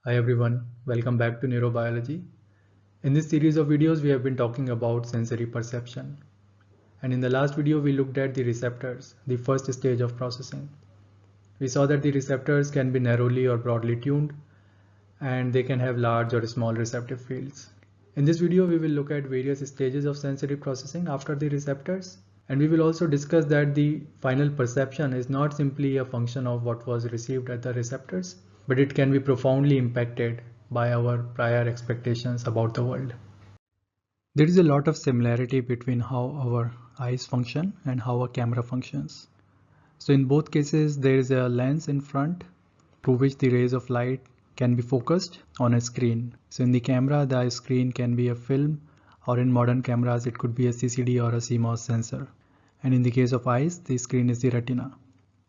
Hi everyone, welcome back to Neurobiology. In this series of videos, we have been talking about sensory perception. And in the last video, we looked at the receptors, the first stage of processing. We saw that the receptors can be narrowly or broadly tuned, and they can have large or small receptive fields. In this video, we will look at various stages of sensory processing after the receptors. And we will also discuss that the final perception is not simply a function of what was received at the receptors, but it can be profoundly impacted by our prior expectations about the world. There is a lot of similarity between how our eyes function and how a camera functions. So in both cases, there is a lens in front through which the rays of light can be focused on a screen. So in the camera, the screen can be a film, or in modern cameras, it could be a CCD or a CMOS sensor. And in the case of eyes, the screen is the retina.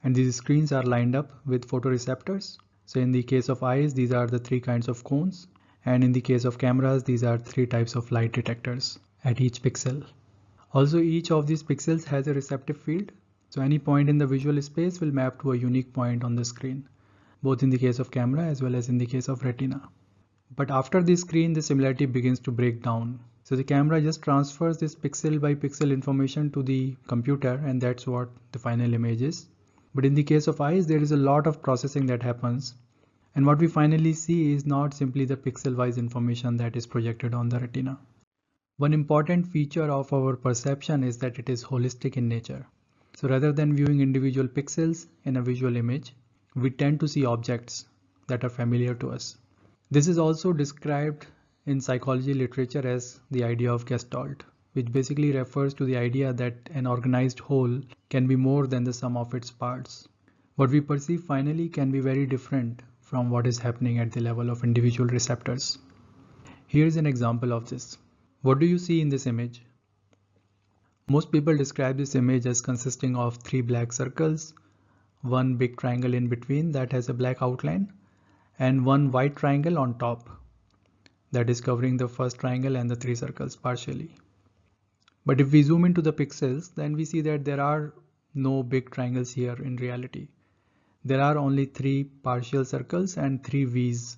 And these screens are lined up with photoreceptors. So in the case of eyes, these are the three kinds of cones. And in the case of cameras, these are three types of light detectors at each pixel. Also, each of these pixels has a receptive field. So any point in the visual space will map to a unique point on the screen, both in the case of camera as well as in the case of retina. But after the screen, the similarity begins to break down. So the camera just transfers this pixel by pixel information to the computer, and that's what the final image is. But in the case of eyes, there is a lot of processing that happens. And what we finally see is not simply the pixel-wise information that is projected on the retina. One important feature of our perception is that it is holistic in nature. So rather than viewing individual pixels in a visual image, we tend to see objects that are familiar to us. This is also described in psychology literature as the idea of Gestalt, which basically refers to the idea that an organized whole can be more than the sum of its parts. What we perceive finally can be very different from what is happening at the level of individual receptors. Here is an example of this. What do you see in this image? Most people describe this image as consisting of three black circles, one big triangle in between that has a black outline, and one white triangle on top that is covering the first triangle and the three circles partially. But if we zoom into the pixels, then we see that there are no big triangles here in reality. There are only three partial circles and three V's.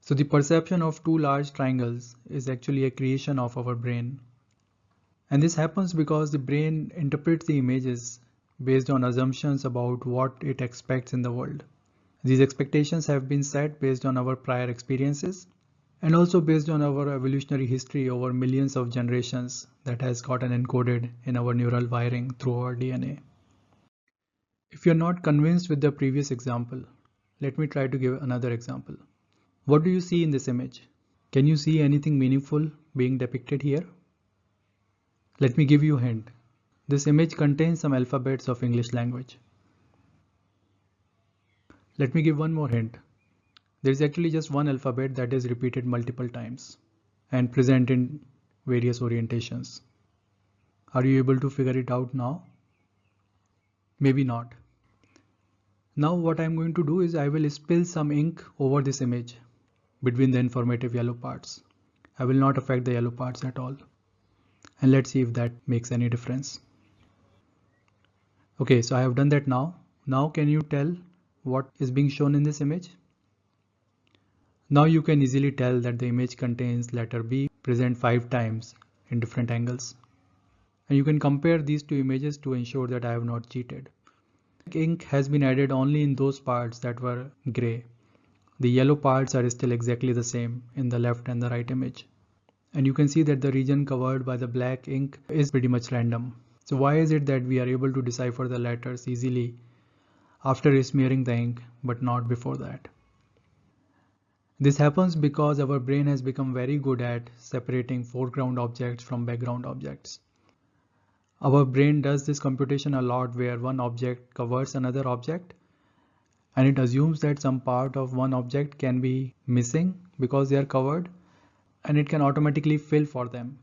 So the perception of two large triangles is actually a creation of our brain. And this happens because the brain interprets the images based on assumptions about what it expects in the world. These expectations have been set based on our prior experiences and also based on our evolutionary history over millions of generations that has gotten encoded in our neural wiring through our DNA. If you're not convinced with the previous example, let me try to give another example. What do you see in this image? Can you see anything meaningful being depicted here? Let me give you a hint. This image contains some alphabets of English language. Let me give one more hint. There is actually just one alphabet that is repeated multiple times and present in various orientations. Are you able to figure it out now? Maybe not. Now what I'm going to do is I will spill some ink over this image between the informative yellow parts. I will not affect the yellow parts at all. And let's see if that makes any difference. Okay, so I have done that now. Now can you tell what is being shown in this image? Now you can easily tell that the image contains letter B present 5 times in different angles. And you can compare these two images to ensure that I have not cheated. Ink has been added only in those parts that were gray. The yellow parts are still exactly the same in the left and the right image. And you can see that the region covered by the black ink is pretty much random. So why is it that we are able to decipher the letters easily after smearing the ink, but not before that? This happens because our brain has become very good at separating foreground objects from background objects. Our brain does this computation a lot where one object covers another object and it assumes that some part of one object can be missing because they are covered and it can automatically fill for them.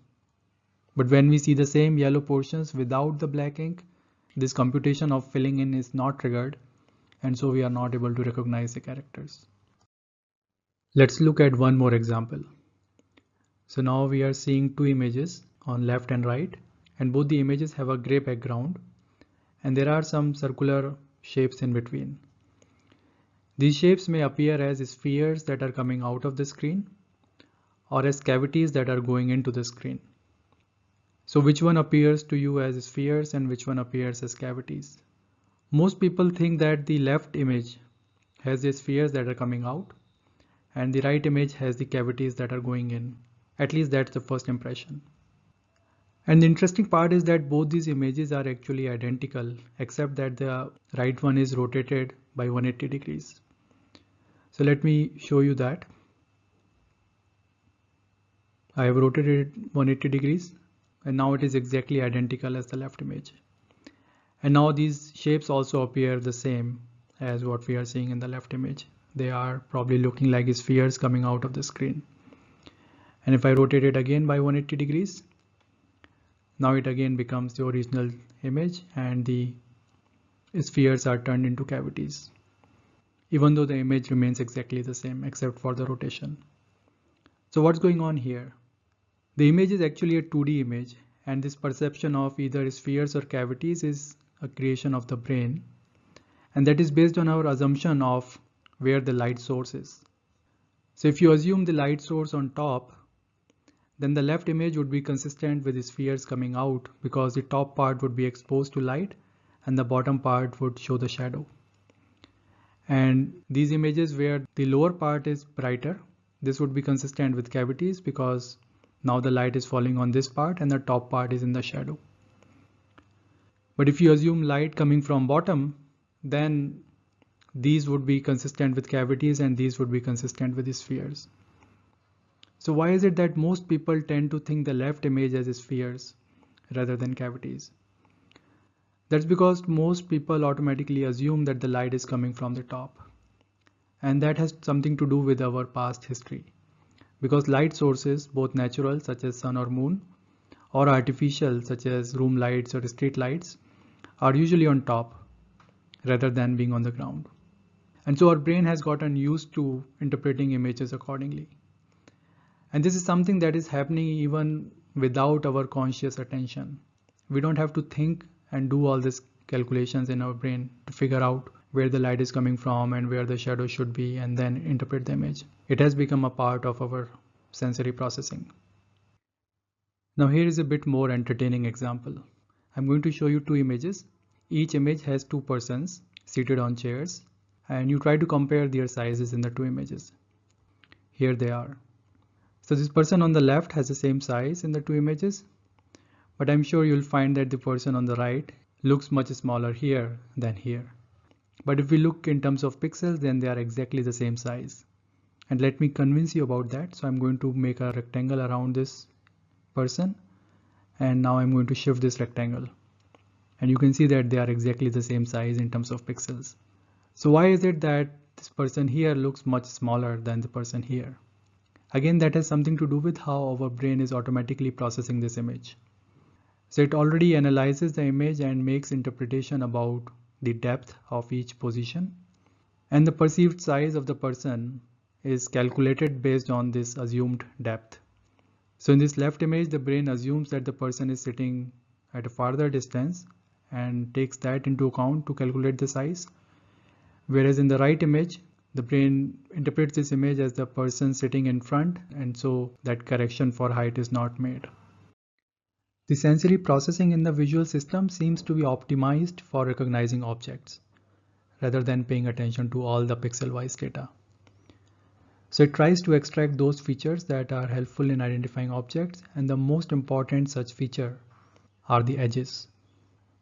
But when we see the same yellow portions without the black ink, this computation of filling in is not triggered and so we are not able to recognize the characters. Let's look at one more example. So now we are seeing two images on left and right, and both the images have a gray background and there are some circular shapes in between. These shapes may appear as spheres that are coming out of the screen or as cavities that are going into the screen. So which one appears to you as spheres and which one appears as cavities? Most people think that the left image has the spheres that are coming out and the right image has the cavities that are going in. At least that's the first impression. And the interesting part is that both these images are actually identical, except that the right one is rotated by 180 degrees. So let me show you that. I have rotated it 180 degrees and now it is exactly identical as the left image. And now these shapes also appear the same as what we are seeing in the left image. They are probably looking like spheres coming out of the screen. And if I rotate it again by 180 degrees, now it again becomes the original image and the spheres are turned into cavities, even though the image remains exactly the same except for the rotation. So what's going on here? The image is actually a 2D image, and this perception of either spheres or cavities is a creation of the brain, and that is based on our assumption of where the light source is. So if you assume the light source on top, then the left image would be consistent with the spheres coming out because the top part would be exposed to light and the bottom part would show the shadow. And these images where the lower part is brighter, this would be consistent with cavities because now the light is falling on this part and the top part is in the shadow. But if you assume light coming from bottom, then these would be consistent with cavities and these would be consistent with the spheres. So why is it that most people tend to think the left image as spheres rather than cavities? That's because most people automatically assume that the light is coming from the top. And that has something to do with our past history. Because light sources, both natural such as sun or moon, or artificial such as room lights or street lights, are usually on top rather than being on the ground. And so our brain has gotten used to interpreting images accordingly. And this is something that is happening even without our conscious attention. We don't have to think and do all these calculations in our brain to figure out where the light is coming from and where the shadow should be and then interpret the image. It has become a part of our sensory processing. Now here is a bit more entertaining example. I'm going to show you two images. Each image has two persons seated on chairs and you try to compare their sizes in the two images. Here they are. So this person on the left has the same size in the two images, but I'm sure you'll find that the person on the right looks much smaller here than here. But if we look in terms of pixels, then they are exactly the same size. And let me convince you about that. So I'm going to make a rectangle around this person. And now I'm going to shift this rectangle. And you can see that they are exactly the same size in terms of pixels. So why is it that this person here looks much smaller than the person here? Again, that has something to do with how our brain is automatically processing this image. So it already analyzes the image and makes interpretation about the depth of each position. And the perceived size of the person is calculated based on this assumed depth. So in this left image, the brain assumes that the person is sitting at a farther distance and takes that into account to calculate the size. Whereas in the right image, the brain interprets this image as the person sitting in front, and so that correction for height is not made. The sensory processing in the visual system seems to be optimized for recognizing objects, rather than paying attention to all the pixel-wise data. So it tries to extract those features that are helpful in identifying objects, and the most important such feature are the edges.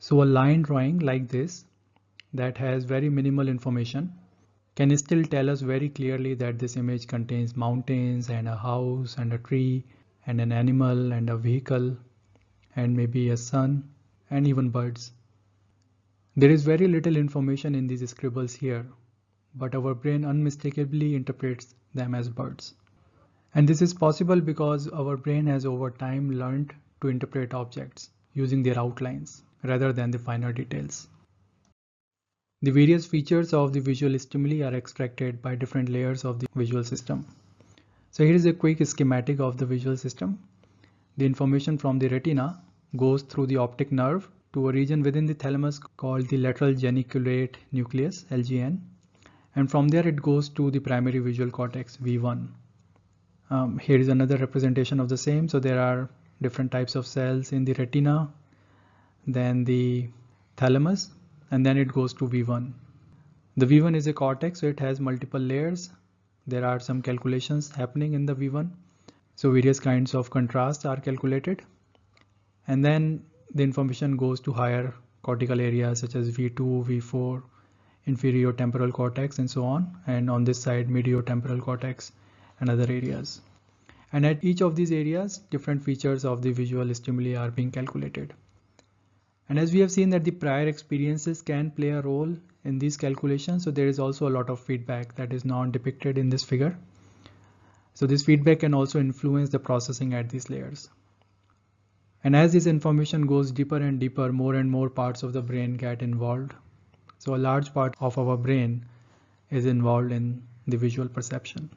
So a line drawing like this that has very minimal information can still tell us very clearly that this image contains mountains and a house and a tree and an animal and a vehicle and maybe a sun and even birds. There is very little information in these scribbles here, but our brain unmistakably interprets them as birds. And this is possible because our brain has over time learned to interpret objects using their outlines rather than the finer details. The various features of the visual stimuli are extracted by different layers of the visual system. So here is a quick schematic of the visual system. The information from the retina goes through the optic nerve to a region within the thalamus called the lateral geniculate nucleus, LGN. and from there it goes to the primary visual cortex V1. Here is another representation of the same. So there are different types of cells in the retina, then the thalamus, and then it goes to V1. The V1 is a cortex, so it has multiple layers. There are some calculations happening in the V1. So various kinds of contrasts are calculated. And then the information goes to higher cortical areas such as V2, V4, inferior temporal cortex, and so on. And on this side, medial temporal cortex and other areas. And at each of these areas, different features of the visual stimuli are being calculated. And as we have seen that the prior experiences can play a role in these calculations, so there is also a lot of feedback that is not depicted in this figure. So this feedback can also influence the processing at these layers. And as this information goes deeper and deeper, more and more parts of the brain get involved. So a large part of our brain is involved in the visual perception.